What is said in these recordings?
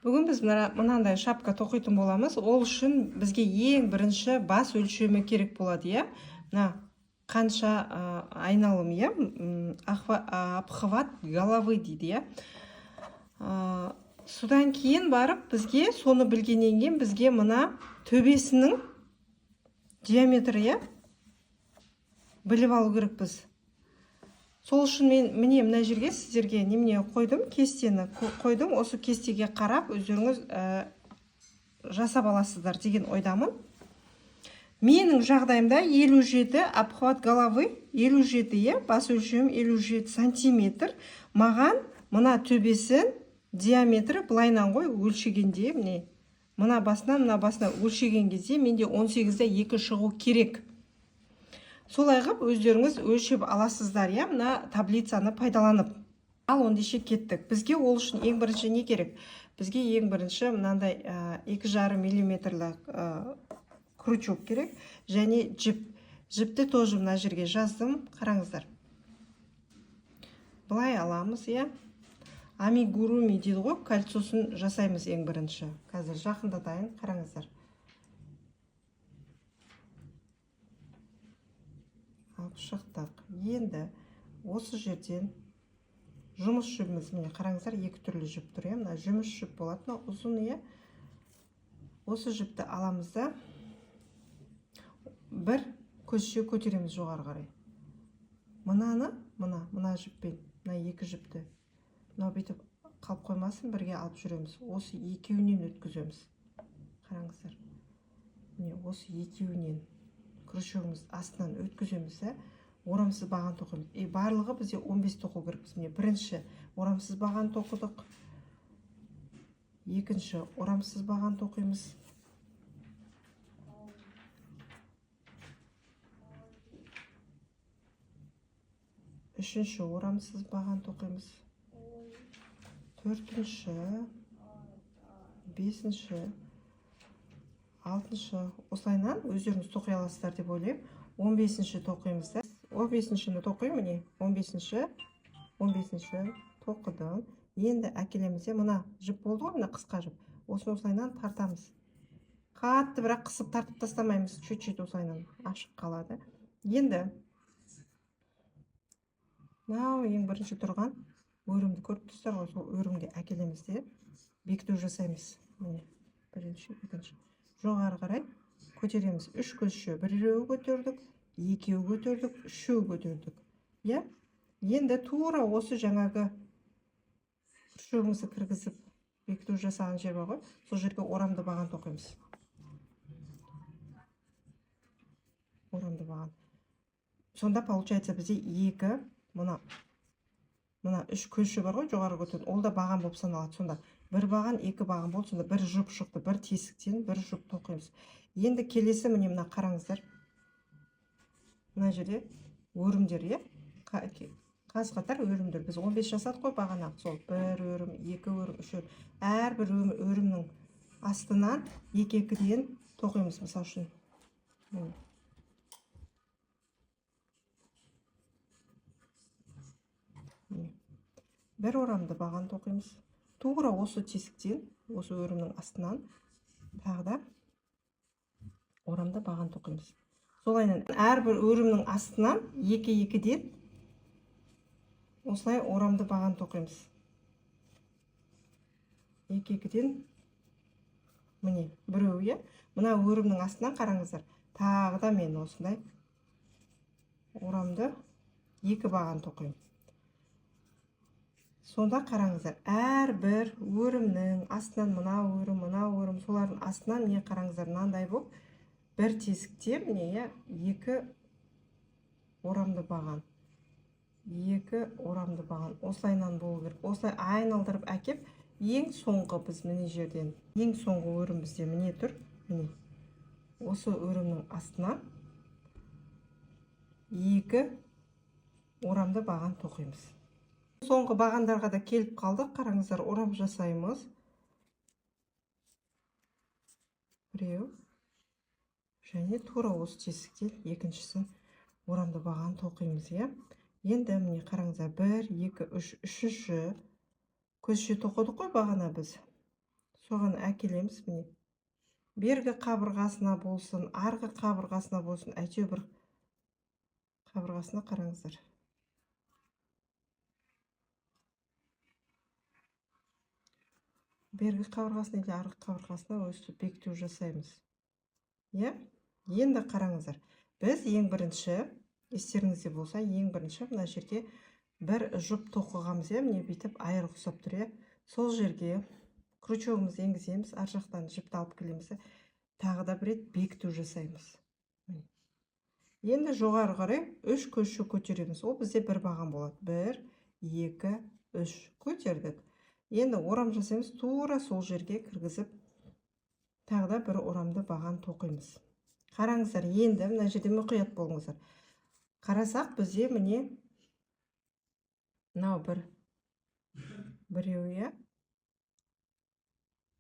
Бүгін біз мынандай шапка тоқитын боламыз. Ол үшін бізге ең бірінші бас өлшемі керек болады, иә. Мына қанша айналым, иә, обхват головы дейді, иә. Содан кейін барып бізге соны білгеннен кейін бізге мына төбесінің диаметрі, иә, біліп алу керек біз. Сол үшін мен міне мына жерге сіздерге немене қойдым, кестені қойдым. Осы кестеге қарап өздеріңіз жасап аласыздар деген ойдамын. Менің жағдайымда 57 обхват головы 57, иә, бас өлшемім 57 сантиметр. Маған мына төбесін диаметрі былайнан ғой өлшегенде, міне мына басынан өлшеген кезде менде 18-де 2 шығу керек. Солай ғып өздеріңіз өлшеп аласыздар, иә, мына таблицаны пайдаланып. Ал ондеше кеттік. Бізге ол үшін ең бірінші не керек? Бізге ең бірінші мынандай 2,5 миллиметрлік крючок керек, және жіп. Жіпті тоже мына жерге жаздым, қараңыздар. Былай аламыз, иә. Амигуруми дейді ғой, кольцосын жасаймыз ең бірінші. Қазір жақындатайын, қараңыздар. Алып шықтық. Енді осы жерден жұмыс жіпіміз, міне қараңыздар, екі түрлі жіп тұр, иә. Мына жұмыс жіп болады, мына ұзын, иә. Осы жіпті аламыз да бір көзше көтереміз жоғары қарай. Мынаны, мына жіппен, мына екі жіпті, мынау бүйтіп қалып қоймасын, бірге алып жүреміз. Осы екеуінен өткіземіз. Қараңыздар. Міне осы екеуінен крючогымыз астынан өткіземіз, орамсыз баған тоқимыз. Барлығы бізде 15 тоқу керекпіз. Міне бірінші орамсыз баған тоқыдық. Екінші орамсыз баған тоқимыз. Үшінші орамсыз баған тоқимыз. Төртінші, бесінші, алтыншы, осылайнан өздеріңіз тоқи аласыздар деп ойлаймын. 15-ші тоқимыз да. 15-шіні тоқимын, міне. 15-ші тоқыдым. Енді әкелеміз, мына жіп болды ғой, мына қысқа жіп. Осыны осылайнан тартамыз. Қатты бірақ қысып тартып тастамаймыз, чуть-чуть осылайнан ашық қалады. Енді мынау ең бірінші тұрған өрімді көріп тұрсыздар ғой, сол өрімге әкелеміз де бекіту жасаймыз. Міне, бірінші, екінші. Жоғары қарай көтереміз. Үш көзші, біреу көтердік, екеу көтердік, үшеу көтердік. Иә? Енді тура осы жаңағы крючогымызды кіргізіп бекіту жасаған жер бар ғой, сол жерге орамды баған тоқимыз. Орамды баған. Сонда получается бізде екі, мына үш көзші бар ғой, жоғары көтерген, ол да баған болып саналады. Сонда бір баған, екі баған болды, сонда бір жұп шықты, бір тесіктен бір жұп тоқимыз. Енді келесі міне мына қараңыздар. Мына жерде өрімдер, иә? Қаз қатар өрімдер. Біз 15 жасадық қой бағана. Сол бір өрім, екі өрім, үш өрім. Әрбір өрімнің астынан екі-екіден тоқимыз, мысал үшін. Бір орамды баған тоқимыз. Тура осы тесіктен, осы өрімнің астынан тағы да орамды баған тоқимыз. Солайынан әрбір өрімнің астынан екі-екіден осылай орамды баған тоқимыз. Екі-екіден міне біреу, иә. Мына өрімнің астынан қараңыздар. Тағы да мен осындай орамды екі баған тоқимын. Сонда қараңыздар, әрбір өрімнің астынан мына өрім, солардың астынан міне қараңыздар, мынандай болып бір тесікте міне екі орамды баған. Екі орамды баған. Осылайнан болу керек. Осылай айналдырып әкеп, ең соңғы біз міне жерден, ең соңғы өрім бізде міне тұр. Міне. Осы өрімнің астынан екі орамды баған тоқимыз. Соңғы бағандарға да келіп қалдық. Қараңыздар, орам жасаймыз. Біреу. Және тура осы тесіктен екіншісін орамды баған тоқимыз, иә. Енді міне қараңыздар, 1, 2, 3, үшінші көзше тоқыдық қой бағана біз. соған әкелеміз міне. Бергі қабырғасына болсын, арғы қабырғасына болсын, әйтеуір бір қабырғасына қараңыздар. Бергі қабырғасына или арғы қабырғасына өстіп бекіту жасаймыз. Иә? Енді қараңыздар. Біз ең бірінші, естеріңізде болса, ең бірінші мына жерге бір жұп тоқығамыз, иә, міне бүйтіп айырық ұқсап тұр, иә. Сол жерге крючогымызды енгіземіз, ар жақтан жіпті алып келеміз, тағы да бір рет бекіту жасаймыз. Енді жоғары қарай 3 көші көтереміз. Ол бізде бір баған болады. 1, 2, 3 көтердік. Енді орам жасаймыз, тура сол жерге кіргізіп, тағы да бір орамды баған тоқимыз. Қараңыздар, енді мына жерде мұқият болыңыздар. Қарасақ бізде міне мынау біреу, иә.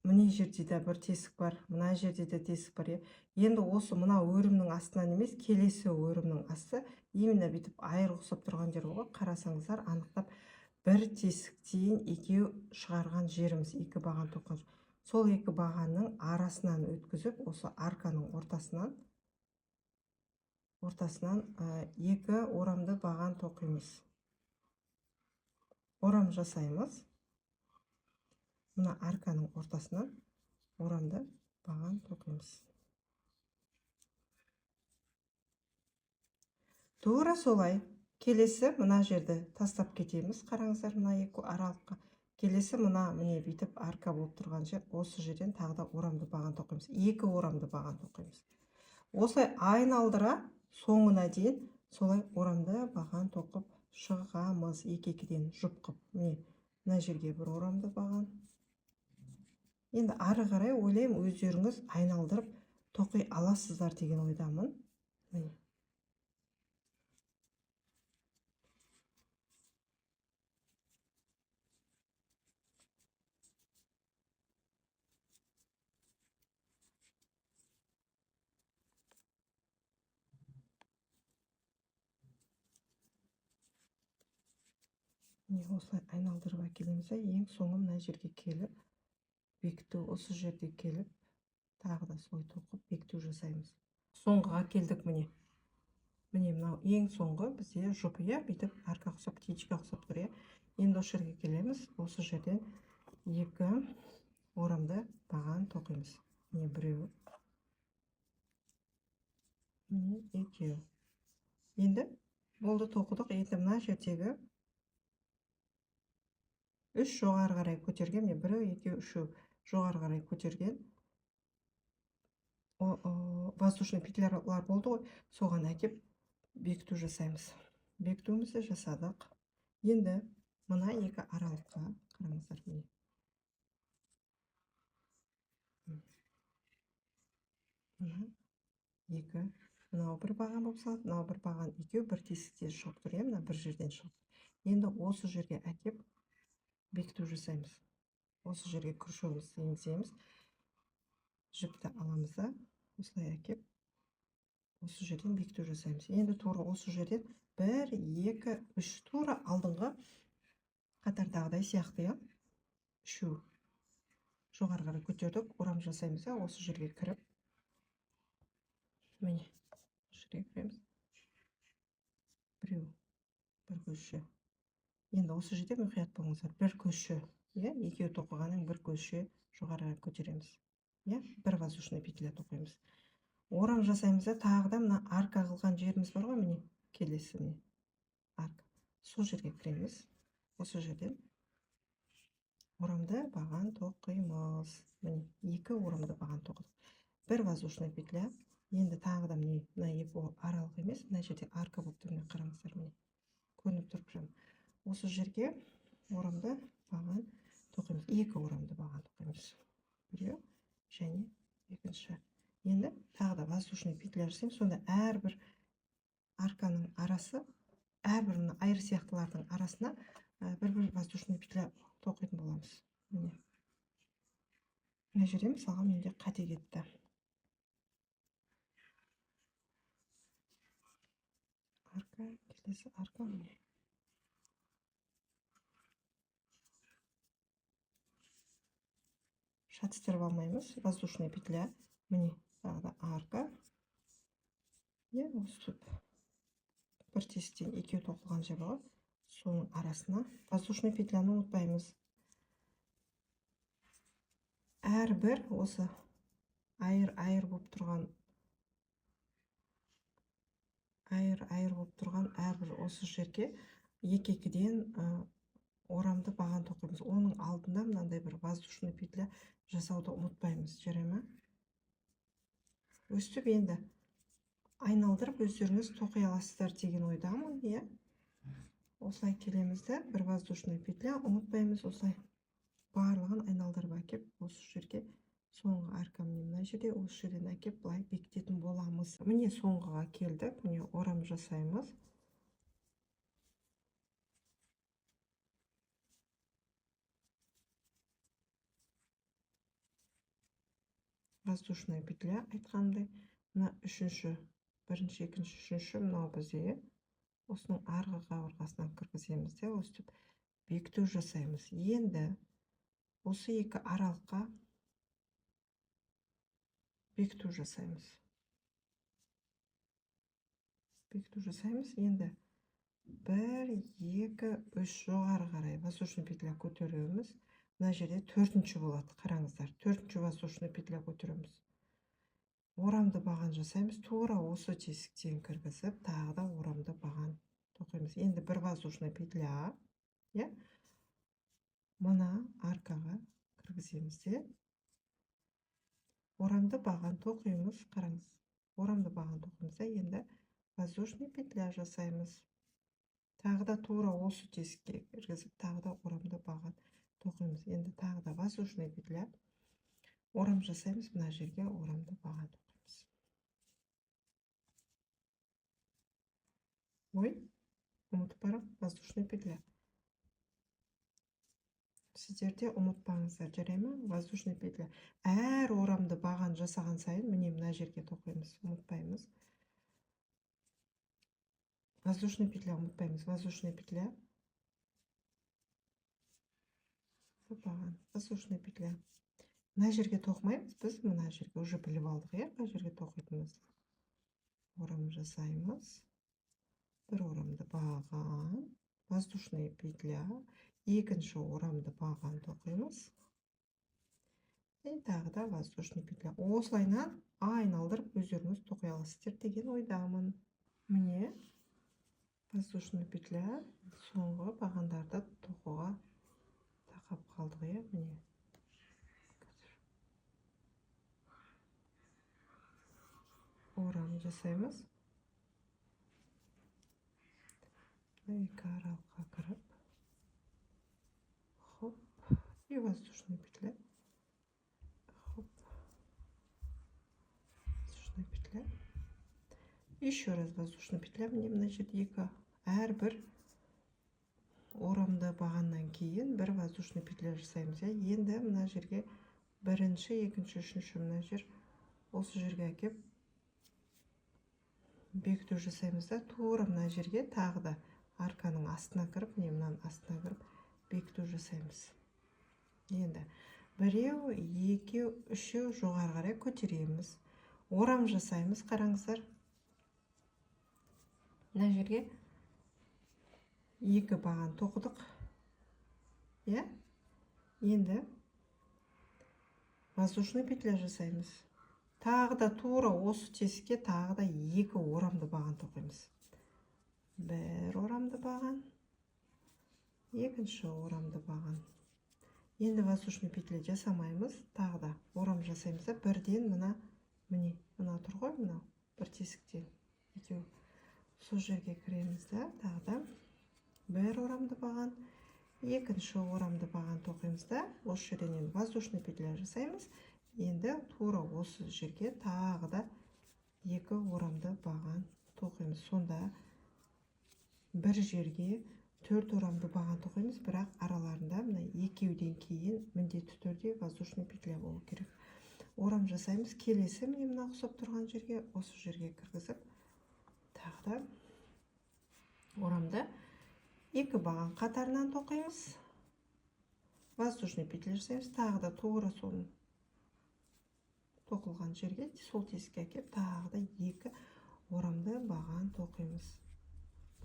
Мына жерде де бір тесік бар, мына жерде де тесік бар, иә. Енді осы мына өрімнің астынан емес, келесі өрімнің асты именно бүйтіп айырық ұқсап тұрған жер ғой. Қарасаңыздар, анықтап бір тесіктен екеу шығарған жеріміз, екі баған тоққан. Сол екі бағанның арасынан өткізіп, осы арканың ортасынан екі орамды баған тоқимыз. Орам жасаймыз. Мына арканың ортасынан орамды баған тоқимыз. Тура солай. Келесі мына жерді тастап кетеміз. Қараңыздар, мына екі аралыққа. Келесі мына міне бүйтіп арка болып тұрған жер, осы жерден тағы да орамды баған тоқимыз. Екі орамды баған тоқимыз. Осылай айналдыра соңына дейін солай орамды баған тоқып шығамыз. Екі-екіден жұп қып. Мына жерге бір орамды баған. Енді ары қарай ойлаймын, өздеріңіз айналдырып тоқи аласыздар деген ойдамын. Міне. Осылай айналдырып әкелеміз, ең соңы мына жерге келіп, бекіту, осы жерде келіп, тағы да солай тоқып бекіту жасаймыз. Соңғыға келдік міне. Міне мынау ең соңғы бізде жұп, иә, бүйтіп арка ұқсап, птичка ұқсап тұр, иә. Енді осы жерге келеміз, осы жерден екі орамды баған тоқимыз. Міне біреу, міне екеу. Енді болды, тоқыдық. Енді мына жердегі үш жоғары қарай көтерген, біреу, екеу, үшеу жоғары қарай көтерген воздушный петлялар болды ғой, соған әкеп бекіту жасаймыз. Бекітуімізді жасадық. Енді мына екі аралыққа қараңыздар, міне. Мына екі, мынау бір баған болып салады, мынау бір баған, екеу бір тесіктен шығып тұр, мына бір жерден шығып. Енді осы жерге әкеп бекіту жасаймыз. Осы жерге крючогымызды енгіземіз. Жіпті аламыз да, осылай әкеп, осы жерден бекіту жасаймыз. Енді тура осы жерден 1, 2, 3 тура алдыңғы қатардағыдай сияқты, иә. Үшеу жоғары қарай көтердік, орам жасаймыз, осы жерге кіріп. Міне, осы жерге кіреміз. Біреу, бір көші. Енді осы жерде мұқият болыңыздар, бір көші, иә, екеу тоқығанның бір көші жоғары көтереміз. Иә, бір воздушный петля тоқимыз. Орам жасаймыз, тағы да мына арка қылған жеріміз бар ғой, міне, келесі міне. Арка. Сол жерге кіреміз. Осы жерден орамды баған тоқимыз. Міне, екі орамды баған тоқыдық. Бір воздушный петля. Енді тағы да міне, мына екі аралық емес, мына жерде арка болып тұр, қараңыздар, міне. Көрініп тұрып жүрмін. Осы жерге орамды баған тоқимыз. Екі орамды баған тоқимыз. Біреу және екінші. Енді тағы да воздушный петля жасаймыз. Сонда әрбір арканың арасы, әрбір айыр сияқтылардың арасына бір воздушный петля тоқитын боламыз. Міне. Мына жерде мысалға менде қате кетті. Арка, келесі арка, міне. шатыстырып алмаймыз. Воздушная петля. Міне тағы да арка. Өстіп бір тесіктен екеу тоқылған жер бар. Соның арасына воздушный петляны ұмытпаймыз. Әрбір осы айыр болып тұрған әрбір осы жерге екі-екіден орамды баған тоқимыз. Оның алдында мынандай бір воздушный петля жасауды ұмытпаймыз. Жарай ма? Өстіп енді айналдырып өздеріңіз тоқи аласыздар деген ойдамын. Осылай келемізді. Бір воздушный петля ұмытпаймыз. Осылай барлығын айналдырып әкеп, осы жерге соңғы арка мына жерде, осы жерден әкеп былай бекітетін боламыз. Міне соңғыға келдік. Міне орам жасаймыз. Воздушная петля айтқандай, мына үшінші, бірінші, екінші, үшінші мынау бізде осының арғы қабырғасынан кіргіземіз де, өстіп бекіту жасаймыз. Енді осы екі аралыққа бекіту жасаймыз. Енді 1, 2, 3 жоғары қарай воздушный петля көтереміз. Мына жерде төртінші болады. Қараңыздар, төртінші воздушный петля көтереміз. Орамды баған жасаймыз. Тура осы тесіктен кіргізіп, тағы да орамды баған тоқимыз. Енді бір воздушный петля, мына аркаға кіргіземіз де, орамды баған тоқимыз. Қараңыз, орамды баған тоқимыз да, енді воздушный петля жасаймыз. Тағы да тура осы тесікке кіргізіп, тағы да орамды баған тоқимыз. Енді тағы да воздушный петля, орам жасаймыз. Мына жерге орамды баған тоқимыз. Ұмытып барам, воздушный петля. Сіздерде ұмытпаңыздар, жарай ма? Воздушный петля. Әр орамды баған жасаған сайын, міне мына жерге тоқимыз. Ұмытпаймыз. Воздушный петля ұмытпаймыз. Воздушный петля. Баған. Воздушный петля. Мына жерге тоқымаймыз. Біз мына жерге уже біліп алдық, қай жерге тоқитынымыз. Орам жасаймыз. Бір орамды баған. Воздушный петля. Екінші орамды баған тоқимыз. Тағы да воздушный петля. Осылайнан айналдырып өздеріңіз тоқи аласыздар деген ойдамын. Міне воздушный петля соңғы бағандарды тоқуға тақап қалдық, міне. Орам жасаймыз. Екі аралыққа кіріп. Хоп. И воздушная петля. Хоп. Воздушная петля. Еще раз воздушная петля. Мына жерде екі әрбір орамды бағаннан кейін бір воздушный петля жасаймыз. Енді мына жерге бірінші, екінші, үшінші мына жер осы жерге әкеп бекіту жасаймыз да, тура мына жерге тағы да арканың астына кіріп, міне мынаның астына кіріп бекіту жасаймыз. Енді біреу, екеу, үшеу жоғары қарай көтереміз. Орам жасаймыз, қараңыздар. Мына жерге екі баған тоқыдық. Енді воздушный петля жасаймыз. Тағы да тура осы тесікке тағы да екі орамды баған тоқимыз. Бір орамды баған, екінші орамды баған. Енді воздушный петля жасамаймыз, тағы да орам жасаймыз да, бірден міне тұр ғой, мынау бір тесіктен екеу сол жерге кіреміз да, тағы да бір орамды баған, екінші орамды баған тоқимыз да, осы жерден воздушный петля жасаймыз. Енді тура осы жерге тағы да екі орамды баған тоқимыз. Сонда бір жерге 4 орамды баған тоқимыз, бірақ араларында мына екеуден кейін міндетті түрде воздушный петля болу керек. Орам жасаймыз. Келесі міне мына ұқсап тұрған жерге, осы жерге кіргізіп, тағы да орамды екі баған қатарынан тоқимыз. Воздушный петля жасаймыз. Тағы да тура соның тоқылған жерге сол тесікке әкеп тағы да 2 орамды баған тоқимыз.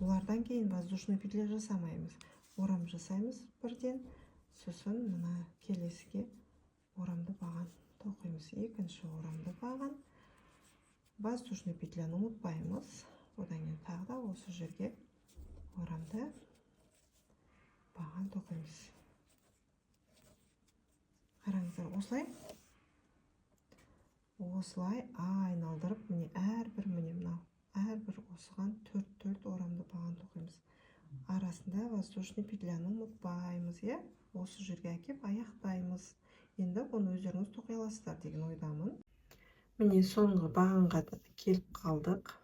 Бұлардан кейін воздушный петля жасамаймыз. Орам жасаймыз бірден, сосын мына келесіге орамды баған тоқимыз. Екінші орамды баған. Воздушный петляны ұмытпаймыз. Одан кейін тағы да осы жерге орамды баған тоқимыз. Қараңыздар, осылай айналдырып, міне әрбір осыған 4 орамды баған тоқимыз. Арасында воздушный петляны ұмытпаймыз, осы жерге әкеп аяқтаймыз. Енді оны өздеріңіз тоқи аласыздар деген ойдамын. Міне соңғы бағанға келіп қалдық,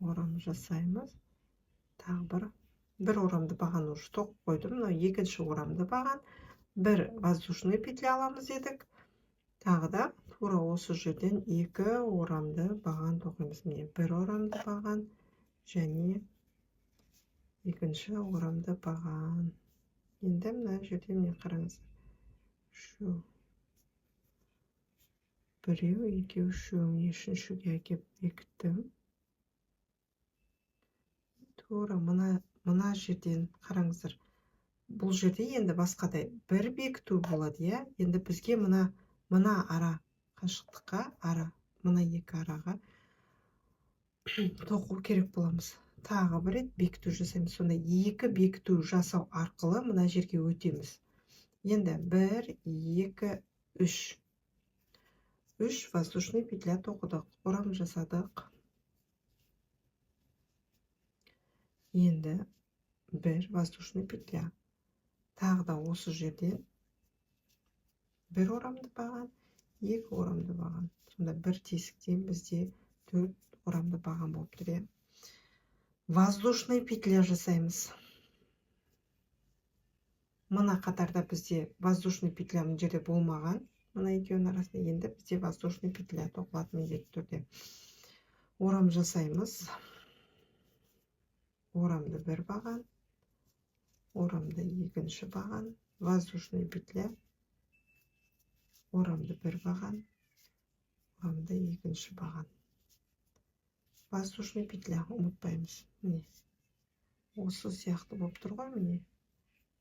орам жасаймыз. Тағы бір орамды баған уже тоқып қойдым. Мына екінші орамды баған, бір воздушный петля аламыз едік. Тағы да тура осы жерден 2 орамды баған тоқимыз. Міне бір орамды баған және екінші орамды баған. Енді мына жерде міне қараңыз. Біреу, екеу, үшеуін үшіншіге әкеп бекіттім. Тура мына жерден қараңыздар. Бұл жерде енді басқадай бір бекіту болады, Енді бізге мына ара қашықтыққа, мына 2 араға тоқу керек боламыз. Тағы бір рет бекіту жасаймыз. Сонда 2 бекіту жасау арқылы мына жерге өтеміз. Енді 1, 2, 3. 3 воздушный петля тоқыдық, орам жасадық. Енді 1 воздушный петля. Тағы да осы жерден 1 орамды баған, 2 орамды баған. Сонда бір тесіктен бізде 4 орамды баған болып тұр. Воздушный петля жасаймыз. Мына қатарда бізде воздушный петля мына жерде болмаған. Мына екеуінің арасында енді бізде воздушный петля тоқылады міндетті түрде. Орам жасаймыз. Орамды 1 баған, орамды 2 баған, воздушный петля, орамды 1 баған, орамды 2 баған. Воздушный петля ұмытпаймыз. Міне, осы сияқты болып тұр ғой, міне.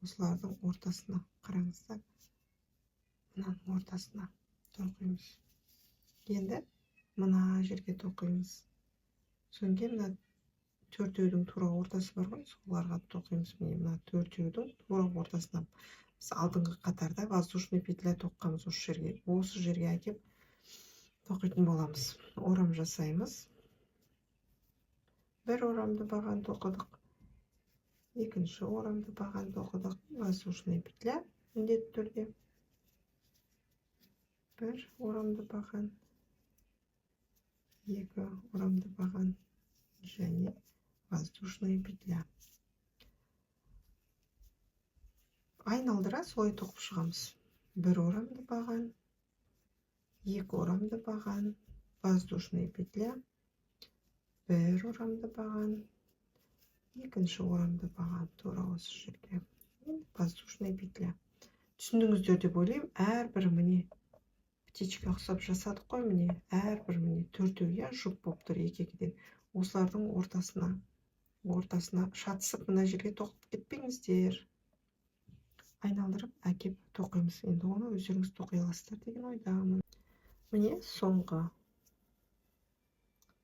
Осылардың ортасына қараңыздар. Мынаның ортасына тоқимыз. Енді мына жерге тоқимыз. Содан кейін мына 4-еудің тура ортасы бар ғой, соларға тоқимыз. Міне мына 4-еудің тура ортасына. Біз алдыңғы қатарда воздушный петля тоққанбыз осы жерге. Осы жерге әкеп тоқитын боламыз. Орам жасаймыз. 1 орамды баған тоқыдық. 2 орамды баған тоқыдық. Воздушный петля міндетті түрде. 1 орамды баған, 2 орамды баған және воздушный петля. Айналдыра солай тоқып шығамыз. 1 орамды баған, 2 орамды баған, воздушный петля, 1 орамды баған, 2 орамды баған, тура осы жерге. Воздушный петля. Түсіндіңіздер деп ойлаймын. Әрбір міне птичка ұқсап жасадық қой, міне әрбір міне 4-еу жұп болып тұр 2-2-ден. Осылардың ортасына шатысып мына жерге тоқып кетпеңіздер. Айналдырып әкеп тоқимыз. Енді оны өздеріңіз тоқи аласыздар деген ойдамын. Міне соңғы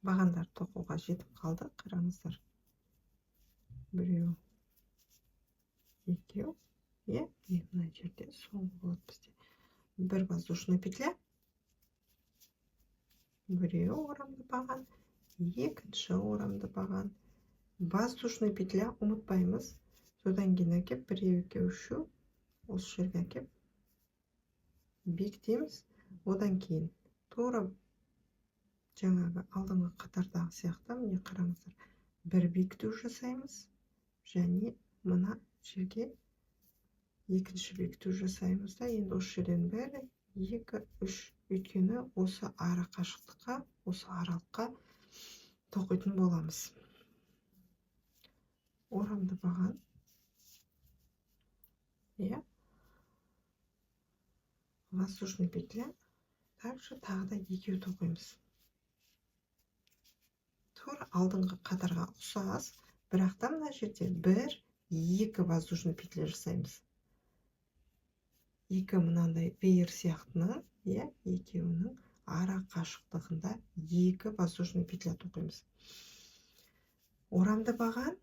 бағандар тоқуға жетіп қалды. Қараңыздар. 1, 2, мына жерде соңғы болады бізде. 1 воздушный петля, 1 орамды баған, 2 орамды баған, воздушный петля ұмытпаймыз. Содан кейін әкеп 1, 2, 3 осы жерге әкеп бекітеміз. Одан кейін тура жаңағы алдыңғы қатардағы сияқты міне қараңыздар. 1 бекіту жасаймыз және мына жерге 2 бекіту жасаймыз да, енді осы жерден 1, 2, 3 өйткені осы ара қашықтыққа, осы аралыққа тоқитын боламыз. Орамды баған. Воздушный петля. также тағы да екеу тоқимыз. Тура алдыңғы қатарға ұқсас, бірақ та мына жерде 1-2 воздушный петля жасаймыз. Екі мынандай веер сияқтыны, екеуінің ара қашықтығында 2 воздушный петля тоқимыз. Орамды баған,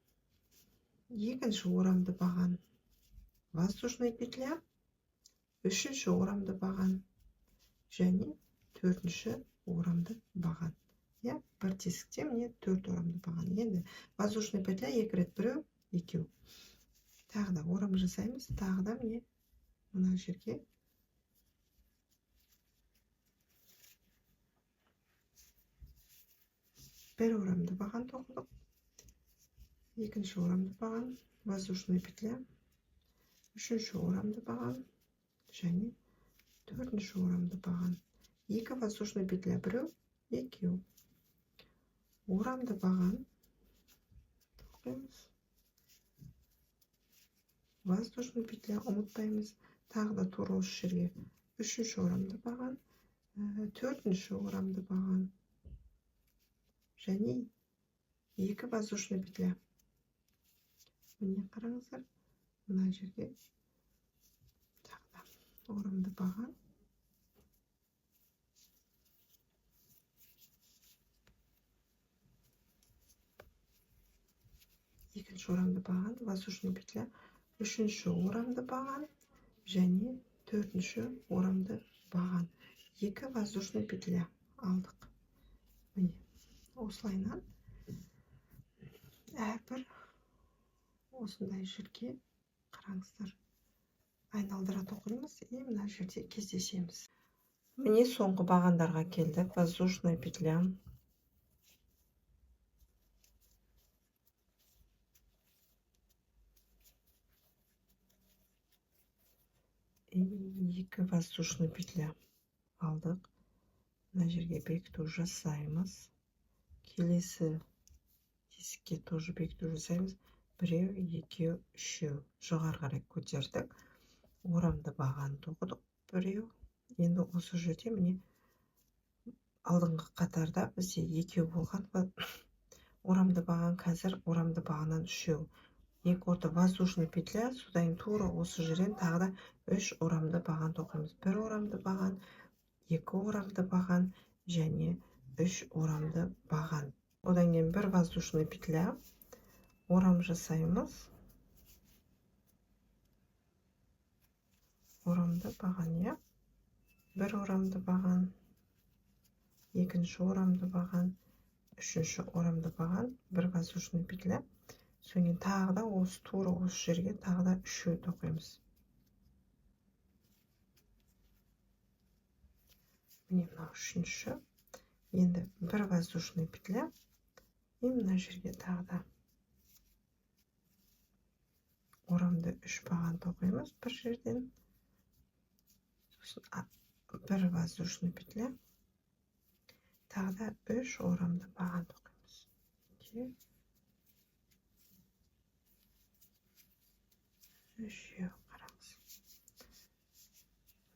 екінші орамды баған, воздушный петля, үшінші орамды баған, және төртінші орамды баған. Бір тесікте міне 4 орамды баған. Енді воздушный петля 2 рет, біреу, екеу. Тағы да орам жасаймыз, тағы да міне мына жерге бір орамды баған тоқыдық. Екінші орамды баған, воздушный петля, үшінші орамды баған, және төртінші орамды баған. 2 воздушный петля, біреу, екеу. Орамды баған тоқимыз. Воздушный петля ұмытпаймыз. Тағы да тура осы жерге үшінші орамды баған, төртінші орамды баған, және 2 воздушный петля. Міне қараңыздар, мына жерге тағы да орамды баған, екінші орамды баған, воздушный петля, үшінші орамды баған, және төртінші орамды баған. 2 воздушный петля алдық. Міне, осылайынан әрбір осындай жерге қараңыздар, айналдыра тоқимыз, мына жерде кездесеміз. Міне соңғы бағандарға келдік. Воздушная петля, екі воздушный петля алдық. Мына жерге бекіту жасаймыз. Келесі тесікке тоже бекіту жасаймыз. Біреу, екеу, үшеу. Жоғары қарай көтердік. Орамды баған тоқыдық. Біреу. Енді осы жерде міне алдыңғы қатарда бізде екеу болған. Орамды баған қазір орамды бағаннан үшеу. Екі орта воздушный петля, содан тура осы жерден тағы да 3 орамды баған тоқимыз. 1 орамды баған, 2 орамды баған, және 3 орамды баған. Одан кейін 1 воздушный петля, орам жасаймыз. Орамды баған, 1 орамды баған, екінші орамды баған, үшінші орамды баған, 1 воздушный петля. Содан тағы да осы тура осы жерге тағы да үшеу тоқимыз. Міне мынау үшінші. Енді 1 воздушный петля. Мына жерге тағы да орамды 3 баған тоқимыз бір жерден. Сосын 1 воздушный петля. Тағы да 3 орамды баған тоқимыз. Үшеу, қараңыз.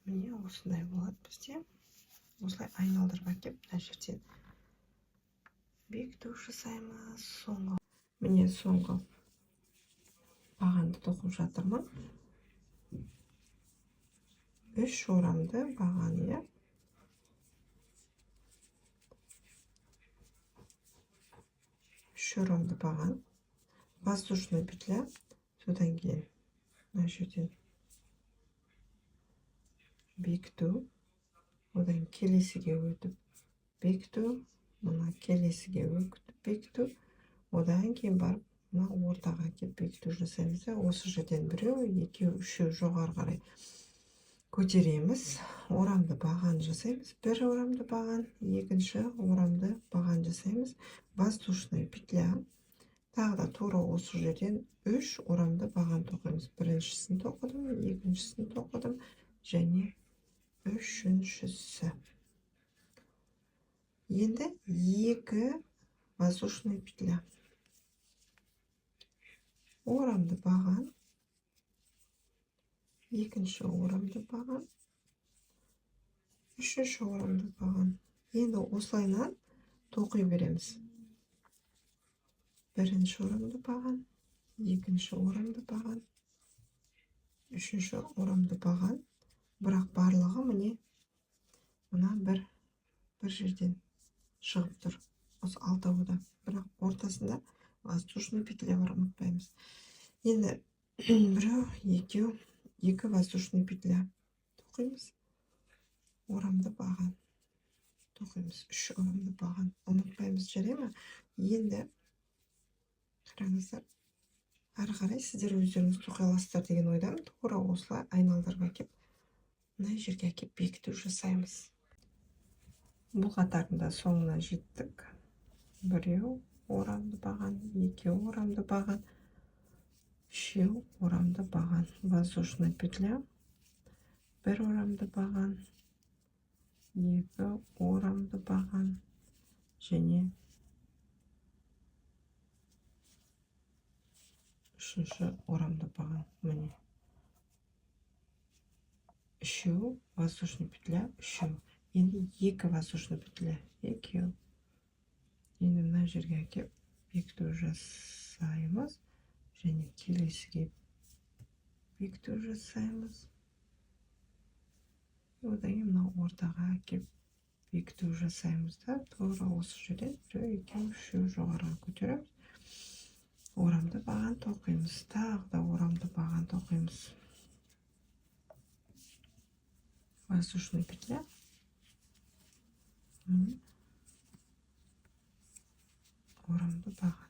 Міне осындай болады бізде. Осылай айналдырып әкеп, мына жерден бекіту жасаймыз. Міне соңғы бағанды тоқып жатырмын. 3 орамды баған, 3 орамды баған, воздушный петля, содан кейін мына жерден бекіту, одан келесіге өтіп бекіту, мына келесіге өтіп бекіту, одан кейін барып мына ортаға келіп бекіту жасаймыз. Осы жерден біреу, екеу, үшеу жоғары қарай көтереміз. Орамды баған жасаймыз. 1 орамды баған, екінші орамды баған жасаймыз. Воздушный петля. Тағы да тура осы жерден 3 орамды баған тоқимыз. Біріншісін тоқыдым, екіншісін тоқыдым, және үшіншісі. Енді 2 воздушный петля. Орамды баған, екінші орамды баған, Үшінші орамды баған. Енді осылайынан тоқи береміз. Бірінші орамды баған, екінші орамды баған, үшінші орамды баған. Бірақ барлығы мына бір жерден шығып тұр. Осы алтауы да. Бірақ ортасында воздушный петля бар, ұмытпаймыз. Енді біреу, екеу, екі воздушный петля тоқимыз. Орамды баған. Тоқимыз. Үш орамды баған. Ұмытпаймыз, жарай ма? Енді қараңыздар. Ары қарай сіздер өздеріңіз тоқи аласыздар деген ойдамын. Тура осылай айналдырып әкеп, мына жерге әкеп бекіту жасаймыз. Бұл қатардың да соңына жеттік. Біреу орамды баған, екеу орамды баған, үшеу орамды баған, воздушный петля, бір орамды баған, екі орамды баған, және үшінші орамды баған. Міне. Үшеу воздушный петля, үшеу. Енді екі воздушный петля, екеу. Енді мына жерге әкеп бекіту жасаймыз. Және келесіге бекіту жасаймыз. Одан кейін мына ортаға әкеп бекіту жасаймыз да, тура осы жерден біреу, екеу, үшеу жоғарыға көтереміз. Орамды баған тоқимыз. Тағы да орамды баған тоқимыз. Воздушный петля. Орамды баған.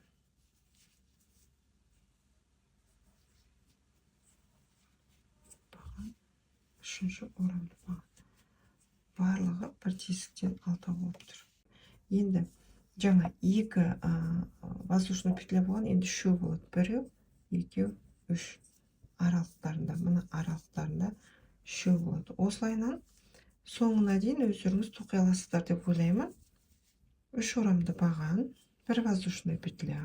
Үшінші орамды баған. Барлығы бір тесіктен алтау болып тұр. Енді жаңа екі воздушный петля болған, енді үшеу болады. Біреу, екеу, үш аралықтарында, мына аралықтарында үшеу болады. Осылайынан соңына дейін өздеріңіз тоқи аласыздар деп ойлаймын. Үш орамды баған, бір воздушный петля,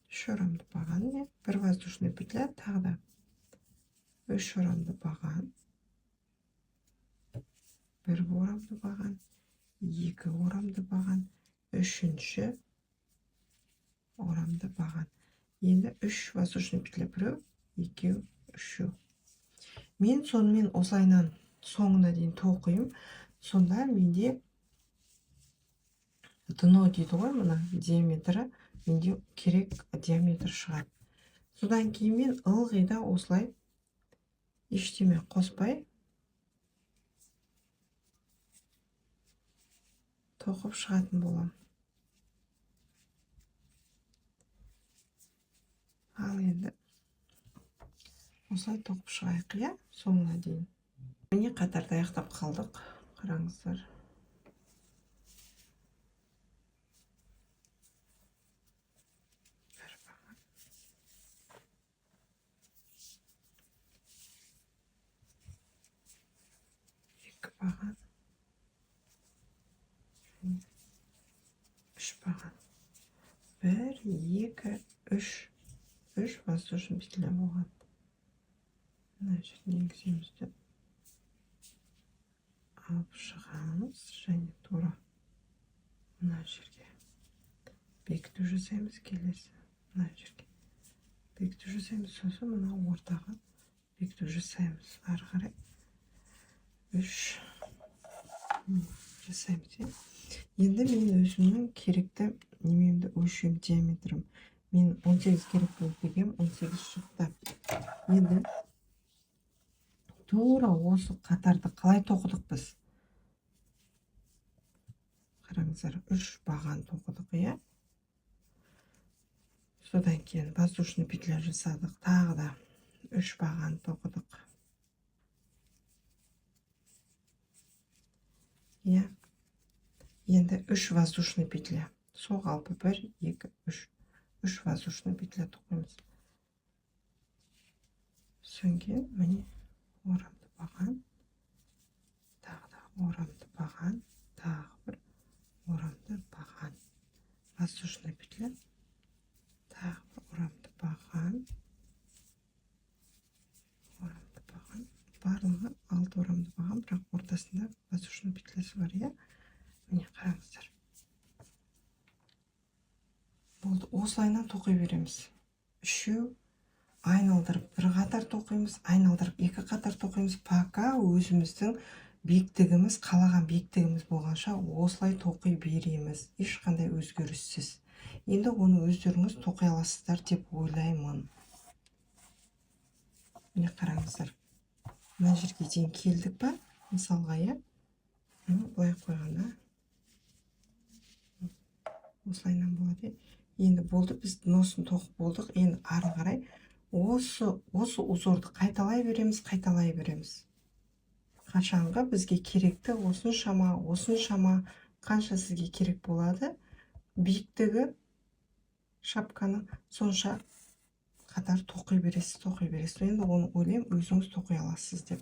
үш орамды баған, бір воздушный петля, тағы да үш орамды баған, бір орамды баған, екі орамды баған, үшінші орамды баған. Енді үш воздушный петля, біреу, екеу, үшеу. Мен сонымен осылайынан соңына дейін тоқиым. Сонда менде дно дейді ғой, мына диаметрі, менде керек диаметр шығады. Содан кейін мен ылғи да осылай ештеме қоспай тоқып шығатын болам. Ал енді осылай тоқып шығайық, иә, соңына дейін. Міне қатарды аяқтап қалдық. Қараңыздар. Екі баған. Үш баған. Бір, екі, үш. Үш воздушный петля болған. Мына жерден енгіземіз деп алып шығамыз, және тура мына жерге бекіту жасаймыз. Келесі мына жерге бекіту жасаймыз. Сосын мына ортаға бекіту жасаймыз. Ары қарай үш жасаймыз. Енді мен өзімнің керекті немемді өлшем диаметрім. Мен 18 керек болып дегем, 18 шықты. Енді тура осы қатарды қалай тоқыдық біз? Қараңыздар, үш баған тоқыдық, иә? Содан кейін воздушный петля жасадық. Тағы да үш баған тоқыдық. Иә? Енді үш воздушный петля. Соғалпы бір, екі, үш. Үш воздушный петля тоқимыз. Соңген міне орамды баған, тағы да орамды баған, тағы бір орамды баған, воздушный петля, тағы бір орамды баған, барлығы 6 орамды баған, бірақ воздушный петлесі бар, иә. Міне қараңыздар. Болды, осылайынан тоқи береміз. Үшеу айналдырып бір қатар тоқимыз, айналдырып екі қатар тоқимыз, пока өзіміздің биіктігіміз, қалаған биіктігіміз болғанша осылай тоқи береміз, ешқандай өзгеріссіз. Енді оны өздеріңіз тоқи аласыздар деп ойлаймын. Міне қараңыздар. Мына жерге дейін келдік па? Мысалға, иә. Былай қойғанда. Осылайынан болады. Енді болды, біз носын тоқып болдық. Енді ары қарай осы узорды қайталай береміз. Қашанғы бізге керекті осыншама, қанша сізге керек болады, биіктігі шапканы сонша қатар тоқи бересіз. Енді оны ойлаймын, өзіңіз тоқи аласыз деп.